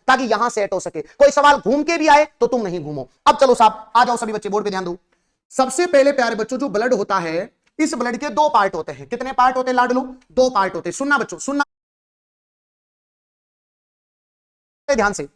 ताकि यहां सेट हो सके, कोई सवाल घूम के भी आए तो तुम नहीं घूमो। अब चलो साहब आ जाओ सभी बच्चे, बोर्ड पे ध्यान दो। सबसे पहले प्यारे बच्चों जो ब्लड होता है, इस ब्लड के दो पार्ट होते हैं। कितने पार्ट होते हैं लाडलू? दो पार्ट होते हैं। सुनना बच्चों, सुनना ध्यान से।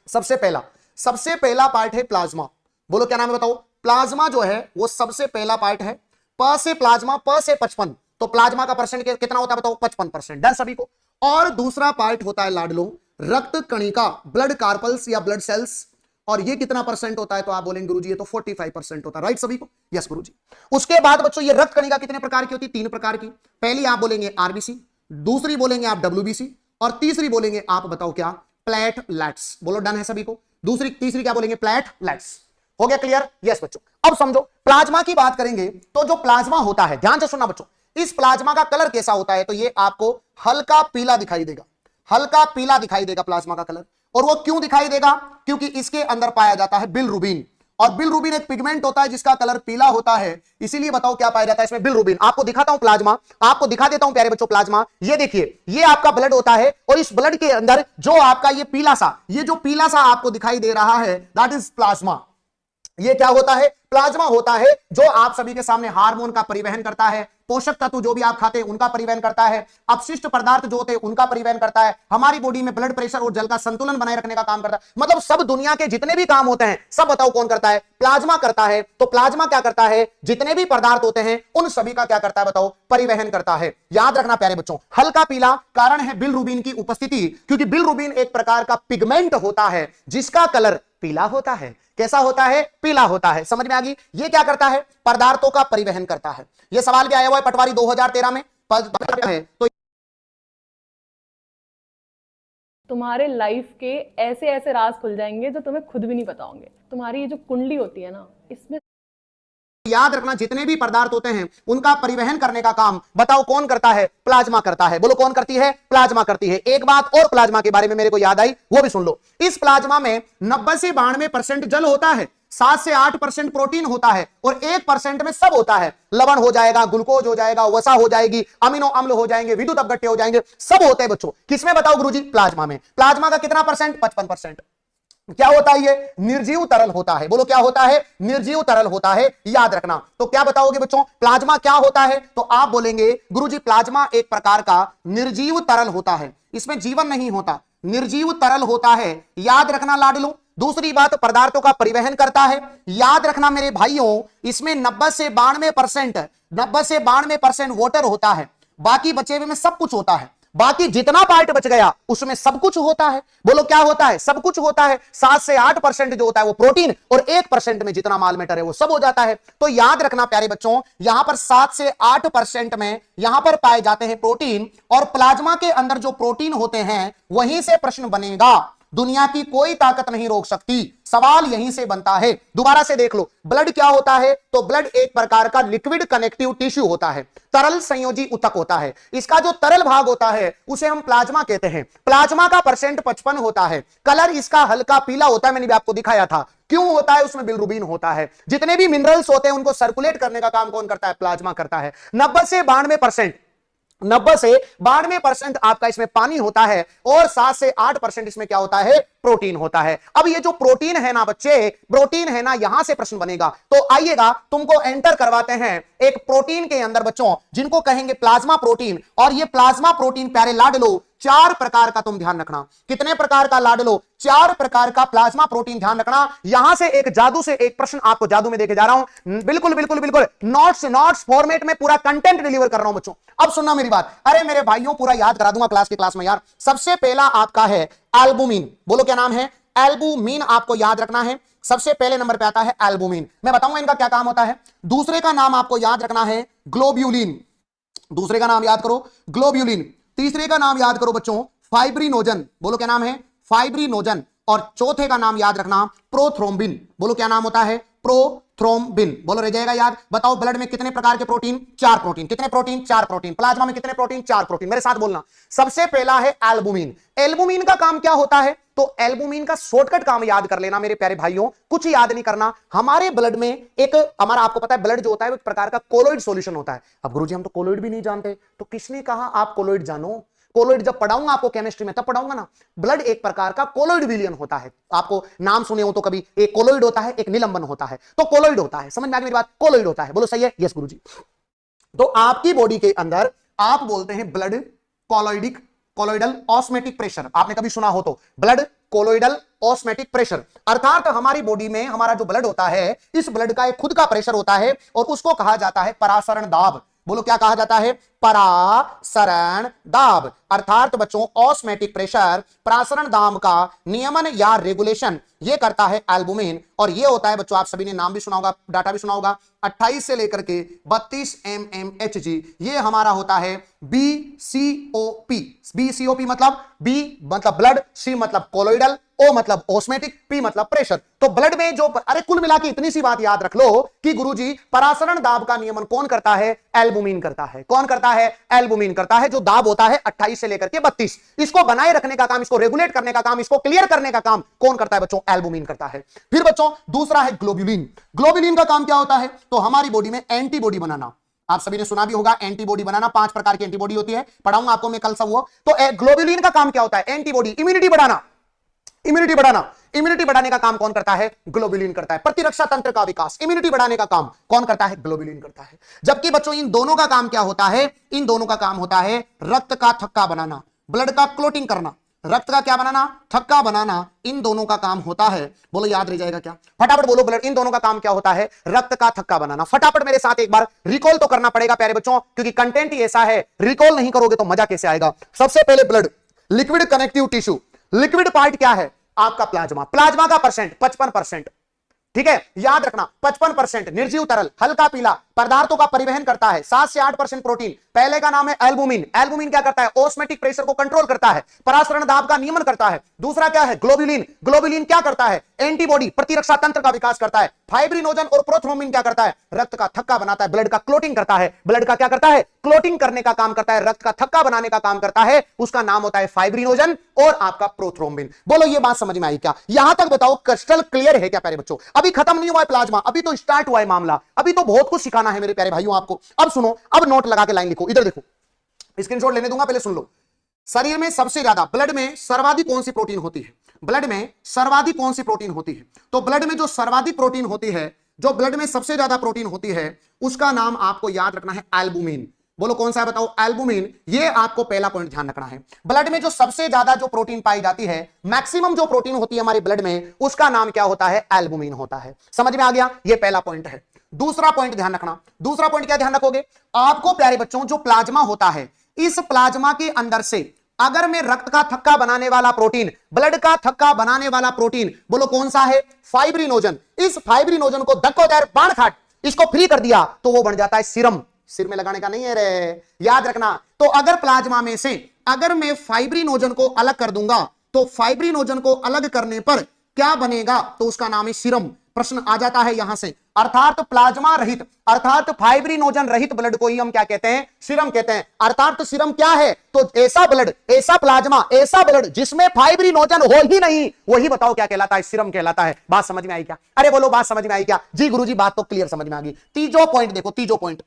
सबसे पहला पार्ट है प्लाज्मा। बोलो क्या नाम है बताओ? प्लाज्मा जो है वो सबसे पहला पार्ट है। प से प्लाज्मा, प से 55, तो प्लाज्मा का परसेंट कितना होता है बताओ? 55%। डर सभी को? और दूसरा पार्ट होता है लाडलो रक्त कणिका, ब्लड कार्पल्स या ब्लड सेल्स, और ये कितना परसेंट होता है? तो आप बोलेंगे गुरुजी ये तो 45% होता है। राइट सभी को? यस गुरुजी। उसके बाद बच्चों ये रक्त कणिका कितने प्रकार की होती है? 3 प्रकार की। पहली आप बोलेंगे आरबीसी, दूसरी बोलेंगे आप डब्ल्यूबीसी, और तीसरी बोलेंगे आप बताओ क्या? प्लेटलेट्स। बोलो डन है सभी को? तीसरी क्या बोलेंगे? प्लेटलेट्स। हो गया क्लियर? यस बच्चों। अब समझो प्लाज्मा की बात करेंगे तो जो प्लाज्मा होता है, ध्यान से सुनना बच्चों, इस प्लाज्मा का कलर कैसा होता है? तो ये आपको हल्का पीला दिखाई देगा, हल्का पीला दिखाई देगा प्लाज्मा का कलर। और वो क्यों दिखाई देगा? क्योंकि इसके अंदर पाया जाता है बिलरुबिन, और बिलरुबिन एक पिगमेंट होता है जिसका कलर पीला होता है। इसीलिए बताओ क्या पाया जाता है इसमें? बिलरुबिन। आपको दिखाता हूं प्लाज्मा, आपको दिखा देता हूं प्यारे बच्चों प्लाज्मा। ये देखिए, ये आपका ब्लड होता है, और इस ब्लड के अंदर जो आपका ये पीला सा आपको दिखाई दे रहा है, दैट इज प्लाज्मा। ये क्या होता है? प्लाज्मा होता है जो आप सभी के सामने हार्मोन का परिवहन करता है, पोषक तत्व जो भी आप खाते हैं उनका परिवहन करता है, अपशिष्ट पदार्थ जो होते हैं उनका परिवहन करता है, हमारी बॉडी में ब्लड प्रेशर और जल का संतुलन बनाए रखने का काम करता है। मतलब सब दुनिया के जितने भी काम होते हैं सब बताओ कौन करता है? प्लाज्मा करता है। तो प्लाज्मा क्या करता है? जितने भी पदार्थ होते हैं उन सभी का क्या करता है बताओ? परिवहन करता है। याद रखना प्यारे बच्चों, हल्का पीला कारण है बिलरुबिन की उपस्थिति, क्योंकि बिलरुबिन एक प्रकार का पिगमेंट होता है जिसका कलर पीला होता है। कैसा होता है? पीला होता है। समझ में आ गई? ये क्या करता है? पदार्थों का परिवहन करता है। ये सवाल भी आया हुआ है पटवारी 2013 में है। तो तुम्हारे लाइफ के ऐसे ऐसे राज खुल जाएंगे जो तुम्हें खुद भी नहीं पता होंगे। तुम्हारी ये जो कुंडली होती है ना, इसमें याद रखना जितने भी पदार्थ होते हैं उनका परिवहन करने का काम बताओ कौन करता है? प्लाज्मा करता है। बोलो कौन करती है? प्लाज्मा करती है। एक बात और प्लाज्मा के बारे में मेरे को याद आई, वो भी सुन लो। इस प्लाज्मा में 90 से 92% जल होता है, 7 से 8% प्रोटीन होता है, और 1% में सब होता है। लवण हो जाएगा, ग्लूकोज हो जाएगा, वसा हो जाएगी, अमीनो अम्ल हो जाएंगे, विद्युत अपघट्य हो जाएंगे, सब होते हैं बच्चों। किसमें बताओ गुरुजी? प्लाज्मा में। प्लाज्मा का कितना परसेंट? 55%। क्या होता है? ये निर्जीव तरल होता है। बोलो क्या होता है? निर्जीव तरल होता है। याद रखना। तो क्या बताओगे बच्चों? प्लाज्मा क्या होता है? तो आप बोलेंगे गुरुजी प्लाज्मा एक प्रकार का निर्जीव तरल होता है, इसमें जीवन नहीं होता, निर्जीव तरल होता है। याद रखना लाडलो। दूसरी बात, पदार्थों का परिवहन करता है। याद रखना मेरे भाइयों, इसमें 90 से 92% वाटर होता है, बाकी बचे हुए में सब कुछ होता है। बाकी जितना पार्ट बच गया उसमें सब कुछ होता है। बोलो क्या होता है? सब कुछ होता है। 7 से 8% जो होता है वो प्रोटीन, और 1% में जितना माल मेटर है वो सब हो जाता है। तो याद रखना प्यारे बच्चों, यहां पर 7 से 8% में यहां पर पाए जाते हैं प्रोटीन, और प्लाज्मा के अंदर जो प्रोटीन होते हैं वहीं से प्रश्न बनेगा। दुनिया की कोई ताकत नहीं रोक सकती, सवाल यहीं से बनता है। दोबारा से देख लो, ब्लड क्या होता है? तो ब्लड एक प्रकार का लिक्विड कनेक्टिव टिश्यू होता है, तरल संयोजी ऊतक होता है। इसका जो तरल भाग होता है उसे हम प्लाज्मा कहते हैं। प्लाज्मा का परसेंट 55 होता है। कलर इसका हल्का पीला होता है, मैंने भी आपको दिखाया था। क्यों होता है? उसमें बिलरुबिन होता है। जितने भी मिनरल्स होते हैं उनको सर्कुलेट करने का काम कौन करता है? प्लाज्मा करता है। 90 से 92% आपका इसमें पानी होता है, और 7 से 8% इसमें क्या होता है? प्रोटीन होता है। अब ये जो प्रोटीन है ना बच्चे, प्रोटीन है ना, यहां से प्रश्न बनेगा। तो आइएगा तुमको एंटर करवाते हैं एक प्रोटीन के अंदर बच्चों, जिनको कहेंगे प्लाज्मा प्रोटीन। और ये प्लाज्मा प्रोटीन प्यारे लाडलो 4 प्रकार का तुम ध्यान रखना। कितने प्रकार का लाडलो? 4 प्रकार का प्लाज्मा प्रोटीन ध्यान रखना। यहां से एक जादू से एक प्रश्न आपको जादू में देके जा रहा हूं। बिल्कुल बिल्कुल बिल्कुल नोट्स फॉर्मेट में पूरा कंटेंट डिलीवर कर रहा हूं बच्चों। अब सुनना मेरी बात। अरे मेरे भाइयों पूरा याद करा दूंगा क्लास में यार। सबसे पहला आपका है एल्बुमिन। बोलो क्या नाम है? एल्बुमिन आपको याद रखना है। सबसे पहले नंबर पे आता है एल्बुमिन। मैं बताऊंगा इनका क्या काम होता है। दूसरे का नाम आपको याद रखना है ग्लोब्यूलिन। दूसरे का नाम याद करो ग्लोब्यूलिन। तीसरे का नाम याद करो बच्चों फाइब्रिनोजन। बोलो क्या नाम है? फाइब्रिनोजन। और चौथे का नाम याद रखना प्रोथ्रोम्बिन। बोलो क्या नाम होता है? प्रोथ्रोम्बिन। बोलो रह जाएगा याद। बताओ ब्लड में कितने प्रकार के प्रोटीन? 4 प्रोटीन। कितने प्रोटीन? 4 प्रोटीन। प्लाज्मा में कितने प्रोटीन? 4 प्रोटीन। मेरे साथ बोलना। सबसे पहला है एल्बुमिन। एल्बुमिन का काम क्या होता है? तो एल्बुमिन का शॉर्टकट काम याद कर लेना मेरे प्यारे भाइयों, कुछ याद नहीं करना। हमारे ब्लड में एक हमारा आपको पता है ब्लड जो होता है वो एक प्रकार का कोलोइड सॉल्यूशन होता है। अब गुरुजी हम तो कोलोइड भी नहीं जानते, तो किसने कहा आप कोलोइड जानो? कोलोइड जब पढ़ाऊंगा आपको केमिस्ट्री में, तब पढ़ाऊंगा ना। ब्लड एक प्रकार का कोलोइड विलियन होता है। आपको नाम सुने हो तो कभी, एक कोलोइड होता है, एक निलंबन होता है, तो कोलोइड होता है। समझ में आ गई मेरी बात? कोलोइड होता है। बोलो सही है? यस गुरुजी। तो आपकी बॉडी के अंदर आप बोलते हैं ब्लड कोलोइडिक, कोलोइडल ऑस्मेटिक प्रेशर, आपने कभी सुना हो तो, ब्लड कोलोइडल ऑस्मेटिक प्रेशर, अर्थात हमारी बॉडी में हमारा जो ब्लड होता है, इस ब्लड का एक खुद का प्रेशर होता है और उसको कहा जाता है परासरण दाब। बोलो क्या कहा जाता है? परासरण दाब। अर्थात बच्चों ऑस्मेटिक प्रेशर, परासरण दाब का नियमन या रेगुलेशन ये करता है एल्बुमिन, और ये होता है बच्चों, आप सभी ने नाम भी सुना होगा, डाटा भी सुना होगा, 28 से लेकर के 32 mmHg, ये हमारा होता है BCOP। BCOP मतलब B मतलब ब्लड, C मतलब कोलोइडल, O मतलब ऑस्मेटिक, P मतलब प्रेशर। तो ब्लड में जो, अरे कुल मिला के इतनी सी बात याद रख लो कि गुरुजी परासरण दाब का नियमन कौन करता है? एल्बुमिन करता है। कौन करता है? एल्बुमिन करता है। जो दाब होता है 28 से लेकर के 32, इसको बनाए रखने का काम, इसको रेगुलेट करने का काम, इसको क्लियर करने का काम कौन करता है बच्चों? एल्बुमिन करता है। फिर बच्चों दूसरा है ग्लोबुलिन। ग्लोबुलिन का काम क्या होता है? तो हमारी बॉडी में एंटीबॉडी बनाना। आप सभी ने सुना भी होगा एंटीबॉडी बनाना, 5 प्रकार की एंटीबॉडी होती है, पढ़ाऊंगा आपको मैं कल सब वो। तो ग्लोबुलिन का काम क्या होता है? एंटीबॉडी, इम्यूनिटी बढ़ाना। इम्यूनिटी बढ़ाना, इम्यूनिटी बढ़ाने का काम कौन करता है? ग्लोबुलिन करता है। प्रतिरक्षा तंत्र का विकास, इम्यूनिटी बढ़ाने का काम कौन करता है? ग्लोबुलिन करता है। जबकि बच्चों इन दोनों का काम क्या होता है? इन दोनों का काम होता है रक्त का थक्का बनाना, ब्लड का क्लोटिंग करना। रक्त का क्या बनाना? थक्का बनाना। इन दोनों का काम होता है, बोलो याद रह जाएगा क्या? फटाफट बोलो, ब्लड, इन दोनों का काम क्या होता है? रक्त का थक्का बनाना। फटाफट मेरे साथ एक बार रिकॉल तो करना पड़ेगा प्यारे बच्चों, क्योंकि कंटेंट ही ऐसा है, रिकॉल नहीं करोगे तो मजा कैसे आएगा? सबसे पहले blood, liquid connective tissue. Liquid part क्या है? आपका प्लाज्मा। प्लाज्मा का परसेंट 55%, ठीक है, याद रखना 55% निर्जीव तरल हल्का पीला पदार्थों का परिवहन करता है। 7 से 8% प्रोटीन। पहले का नाम है एल्बुमिन। एल्बुमिन क्या करता है? ऑस्मेटिक प्रेशर को कंट्रोल करता है, परासरण दाब का नियमन करता है। दूसरा क्या है? ग्लोबुलिन। ग्लोबुलिन क्या करता है? एंटीबॉडी, प्रतिरक्षा तंत्र का विकास करता है। फाइब्रिनोजन और प्रोथ्रोम्बिन क्या करता है? रक्त का थक्का बनाता है, ब्लड का क्लोटिंग करता है। ब्लड का क्या करता है? क्लोटिंग करने का काम करता है, रक्त का थक्का बनाने का काम करता है। उसका नाम होता है फाइब्रिनोजन और आपका प्रोथ्रोम्बिन। बोलो ये बात समझ में आई क्या? यहां तक बताओ क्रिस्टल क्लियर है क्या प्यारे बच्चों? अभी खत्म नहीं हुआ है प्लाज्मा, अभी तो स्टार्ट हुआ है मामला, अभी तो बहुत कुछ सिखाना है मेरे प्यारे भाइयों आपको। अब सुनो, अब नोट लगा के लाइन लिखो, इधर देखो, स्क्रीनशॉट लेने दूंगा, पहले सुन लो। शरीर में सबसे ज्यादा, ब्लड में सर्वाधिक कौन सी प्रोटीन होती है? ब्लड में सर्वाधिक कौन सी प्रोटीन होती है? तो ब्लड में जो सर्वाधिक प्रोटीन होती है, जो ब्लड में सबसे ज्यादा प्रोटीन होती है, उसका नाम आपको याद रखना है एल्बुमिन। बोलो कौन सा है बताओ? एल्बुमिन। ये आपको पहला पॉइंट ध्यान रखना है। ब्लड में जो सबसे ज्यादा जो प्रोटीन पाई जाती है, मैक्सिमम जो प्रोटीन होती है हमारे ब्लड में, उसका नाम क्या होता है? एल्बुमिन होता है। समझ में आ गया? ये पहला पॉइंट है। दूसरा पॉइंट ध्यान रखना। दूसरा पॉइंट क्या ध्यान रखोगे? आपको प्यारे बच्चों जो प्लाज्मा होता है, इस प्लाज्मा के अंदर से अगर मैं रक्त का थक्का बनाने वाला प्रोटीन, ब्लड का थक्का बनाने वाला प्रोटीन, बोलो कौन सा है? फाइब्रिनोजन। इस फाइब्रिनोजन को धक्कोदार बाण खाट इसको फ्री कर दिया तो वो बन जाता है सीरम। सिर में लगाने का नहीं है रे, याद रखना। तो अगर प्लाज्मा में से अगर मैं फाइब्रिनोजन को अलग कर दूंगा, तो फाइब्रिनोजन को अलग करने पर क्या बनेगा? तो उसका नाम है सीरम। प्रश्न आ जाता है यहां से, अर्थात प्लाज्मा रहित, अर्थात फाइब्रिनोजन रहित ब्लड को ही हम क्या कहते हैं? सीरम कहते हैं। अर्थात सीरम क्या है? तो ऐसा ब्लड, ऐसा प्लाज्मा, ऐसा ब्लड जिसमें फाइब्रिनोजन हो ही नहीं, वही बताओ क्या कहलाता है? सीरम कहलाता है। बात समझ में आई क्या? अरे बोलो बात समझ में आई क्या? जी गुरुजी बात तो क्लियर समझ में आ गई। तीजो पॉइंट देखो, तीजो पॉइंट,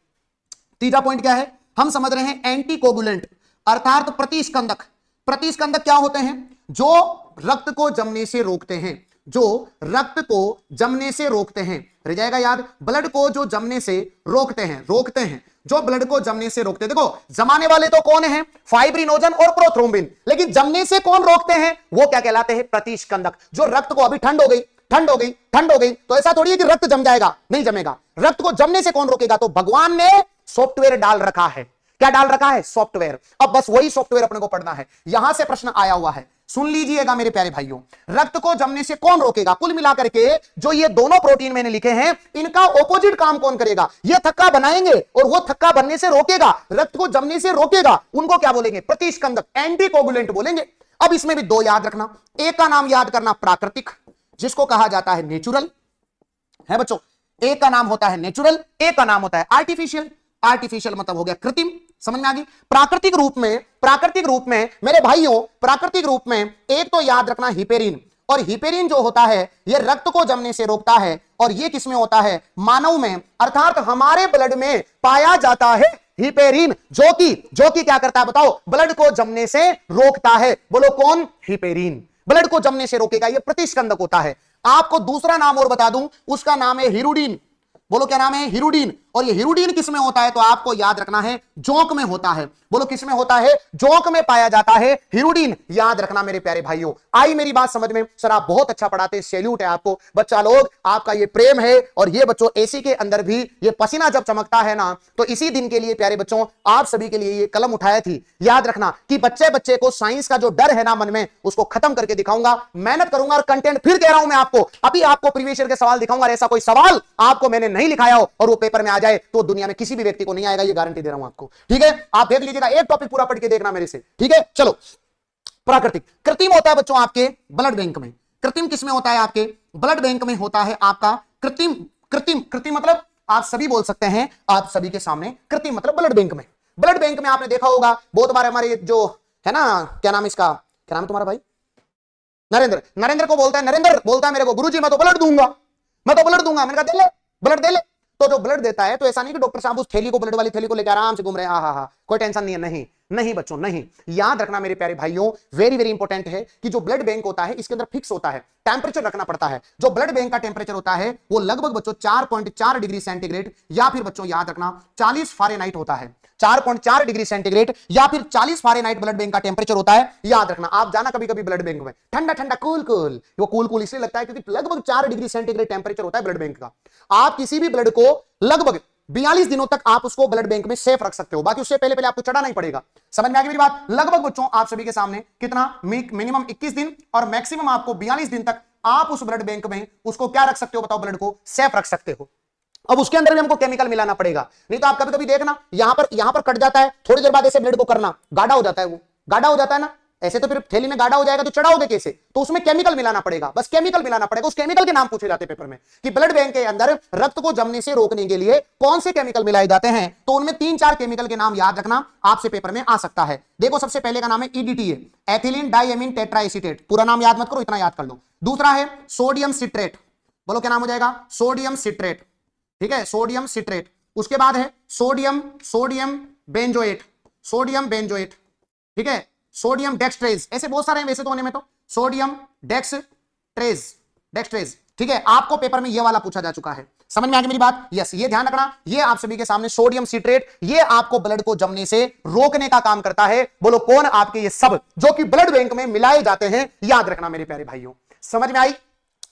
तीजा पॉइंट क्या है? हम समझ रहे हैं एंटीकोगुलेंट, अर्थात प्रतिस्कंदक। प्रतिस्कंदक क्या होते हैं? जो रक्त को जमने से रोकते हैं, जो रक्त को जमने से रोकते हैं। रह जाएगा याद? ब्लड को जो जमने से रोकते हैं, रोकते हैं, जो ब्लड को जमने से रोकते हैं। देखो जमाने वाले तो कौन है? फाइब्रिनोजन और प्रोथ्रोम्बिन, लेकिन जमने से कौन रोकते हैं? वो क्या कहलाते हैं? प्रतिस्कंदक। जो रक्त को, अभी ठंड हो गई, ठंड हो गई, ठंड हो गई, तो ऐसा थोड़ी है कि रक्त जम जाएगा, नहीं जमेगा। रक्त को जमने से कौन रोकेगा? तो भगवान ने सॉफ्टवेयर डाल रखा है। क्या डाल रखा है? सॉफ्टवेयर। अब बस वही सॉफ्टवेयर अपने को पढ़ना है। यहां से प्रश्न आया हुआ है, सुन लीजिएगा मेरे प्यारे भाइयों। रक्त को जमने से कौन रोकेगा? कुल मिलाकर के जो ये दोनों प्रोटीन मैंने लिखे हैं, इनका ऑपोजिट काम कौन करेगा? ये थक्का बनाएंगे और वो थक्का बनने से रोकेगा, रक्त को जमने से रोकेगा। उनको क्या बोलेंगे? प्रतिस्कंदक, एंटीकोगुलेंट बोलेंगे। अब इसमें भी दो याद रखना। एक का नाम याद करना प्राकृतिक, जिसको कहा जाता है नेचुरल, है बच्चों। एक का नाम होता है नेचुरल, एक का नाम होता है आर्टिफिशियल। आर्टिफिशियल मतलब हो गया कृत्रिम। समझ में आ गई? प्राकृतिक रूप में, प्राकृतिक रूप में मेरे भाइयों, प्राकृतिक रूप में एक तो याद रखना हिपेरिन। और हिपेरिन जो होता है ये रक्त को जमने से रोकता है, और ये किसमें होता है? मानव में, अर्थात हमारे ब्लड में पाया जाता है हिपेरिन, जो कि क्या करता है बताओ, ब्लड को जमने से रोकता है। बोलो कौन? हिपेरिन ब्लड को जमने से रोकेगा, यह प्रतिस्कंदक होता है। आपको दूसरा नाम और बता दूं, उसका नाम है हिरुडीन। बोलो क्या नाम है? हिरुडीन। और ये हिरुडीन किस में होता है तो आपको याद रखना है, जोंक में होता है। बोलो किस में होता है? जोंक में पाया जाता है हिरुडीन, याद रखना मेरे प्यारे भाइयों। आई मेरी बात समझ में? सर आप बहुत अच्छा पढ़ाते हैं, सैल्यूट है आपको। बच्चा लोग आपका ये प्रेम है, और ये बच्चों एसी के अंदर भी ये पसीना जब चमकता है ना, तो इसी दिन के लिए प्यारे बच्चों आप सभी के लिए ये कलम उठाया थी। याद रखना कि बच्चे को साइंस का जो डर है ना मन में, उसको खत्म करके दिखाऊंगा, मेहनत करूंगा। और कंटेंट फिर कह रहा हूं मैं आपको, अभी आपको प्रीवियस ईयर के सवाल दिखाऊंगा, ऐसा कोई सवाल आपको मैंने नहीं लिखाया हो और वो पेपर में आ जाए तो दुनिया में किसी भी व्यक्ति को नहीं आएगा, ये गारंटी दे रहा हूं आपको। ठीक है, आप देख लीजिएगा, एक टॉपिक पूरा पढ़ के देखना मेरे से। ठीक है, चलो। प्राकृतिक, कृत्रिम होता है बच्चों आपके ब्लड बैंक में। कृत्रिम किसमें होता है? आपके ब्लड बैंक में होता है आपका कृत्रिम। कृत्रिम मतलब आप सभी बोल सकते हैं, आप सभी के सामने कृत्रिम मतलब ब्लड बैंक में। ब्लड बैंक में आपने देखा होगा बहुत बार, हमारे जो है ना, क्या नाम इसका, क्या नाम है तुम्हारा भाई? नरेंद्र को बोलता है, नरेंद्र बोलता है मेरे को, गुरुजी मैं तो ब्लड दूंगा, मैंने कहा दे ले ब्लड, दे ले। तो जो ब्लड देता है, तो ऐसा नहीं कि डॉक्टर साहब उस थैली को, ब्लड वाली थैली को लेकर आराम से घूम रहे हैं, हा कोई टेंशन नहीं है, नहीं बच्चों, नहीं। याद रखना मेरे प्यारे भाइयों, वेरी वेरी इंपॉर्टेंट है कि जो ब्लड बैंक होता है इसके अंदर फिक्स होता है, टेम्परेचर रखना पड़ता है। जो ब्लड बैंक का टेम्परेचर होता है वो लगभग बच्चों 4.4 डिग्री सेंटीग्रेड, या फिर बच्चों याद रखना 40 फ़ारेनहाइट होता है। 4.4 डिग्री सेंटीग्रेड या फिर 40 फ़ारेनहाइट ब्लड बैंक का टेम्परेचर होता है। याद रखना, आप जाना कभी कभी ब्लड बैंक में, ठंडा ठंडा कूल, वो कूल इसलिए लगता है क्योंकि लगभग 4 डिग्री सेंटीग्रेड टेम्परेचर होता है ब्लड बैंक का। आप किसी भी ब्लड को लगभग 42 दिनों तक आप उसको ब्लड बैंक में सेफ रख सकते हो, बाकी उससे पहले आपको चढ़ाना ही पड़ेगा। समझ में आ गई मेरी बात? लगभग बच्चों आप सभी के सामने कितना, मिनिमम 21 दिन और मैक्सिमम आपको 42 दिन तक आप उस ब्लड बैंक में उसको क्या रख सकते हो बताओ, ब्लड को सेफ रख सकते हो। अब उसके अंदर भी हमको केमिकल मिलाना पड़ेगा, नहीं तो आप कभी कभी देखना यहां पर कट जाता है, थोड़ी देर बाद ऐसे ब्लड को करना, गाढ़ा हो जाता है, वो गाढ़ा हो जाता है ना, ऐसे तो फिर थैली में गाढ़ा हो जाएगा तो चढ़ाओगे कैसे? तो उसमें केमिकल मिलाना पड़ेगा, बस केमिकल मिलाना पड़ेगा। उस केमिकल के नाम पूछे जाते हैं पेपर में कि ब्लड बैंक के अंदर रक्त को जमने से रोकने के लिए कौन से केमिकल मिलाए जाते हैं, तो उनमें 3-4 केमिकल के नाम याद रखना, आपसे पेपर में आ सकता है। देखो सबसे पहले का नाम है EDTA, एथिलीन डाइएमीन टेट्राएसीटेट, पूरा नाम याद मत करो, इतना याद कर लो। दूसरा है सोडियम सिट्रेट, बोलो क्या नाम हो जाएगा? Sodium citrate. ठीक है, सोडियम सिट्रेट। उसके बाद है सोडियम बेंजोएट, ठीक है, सोडियम डेक्सट्रेज, ऐसे बहुत सारे हैं वैसे तो होने में, तो सोडियम डेक्सट्रेज, ठीक है। आपको पेपर में ये वाला पूछा जा चुका है, समझ में आ गई मेरी बात? यस, ये ध्यान रखना, ये आप सभी के सामने सोडियम सिट्रेट, ये आपको ब्लड को जमने से रोकने का काम करता है। बोलो कौन? आपके ये सब जो कि ब्लड बैंक में मिलाए जाते हैं, याद रखना मेरे प्यारे भाइयों। समझ में आई?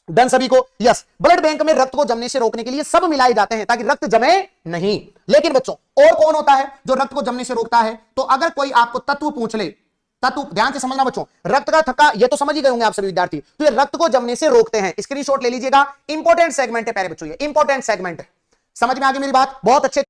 डन सभी को? यस, ब्लड बैंक में रक्त को जमने से रोकने के लिए सब मिलाए जाते हैं ताकि रक्त जमे नहीं। लेकिन बच्चों और कौन होता है जो रक्त को जमने से रोकता है? तो अगर कोई आपको तत्व पूछ ले, तत्व ध्यान से समझना बच्चों, रक्त का थक्का, ये तो समझ ही गए होंगे आप सभी विद्यार्थी, तो ये रक्त को जमने से रोकते हैं। स्क्रीनशॉट ले लीजिएगा, इंपॉर्टेंट सेगमेंट है प्यारे बच्चों, ये इंपॉर्टेंट सेगमेंट है। समझ में आ गई मेरी बात? बहुत अच्छे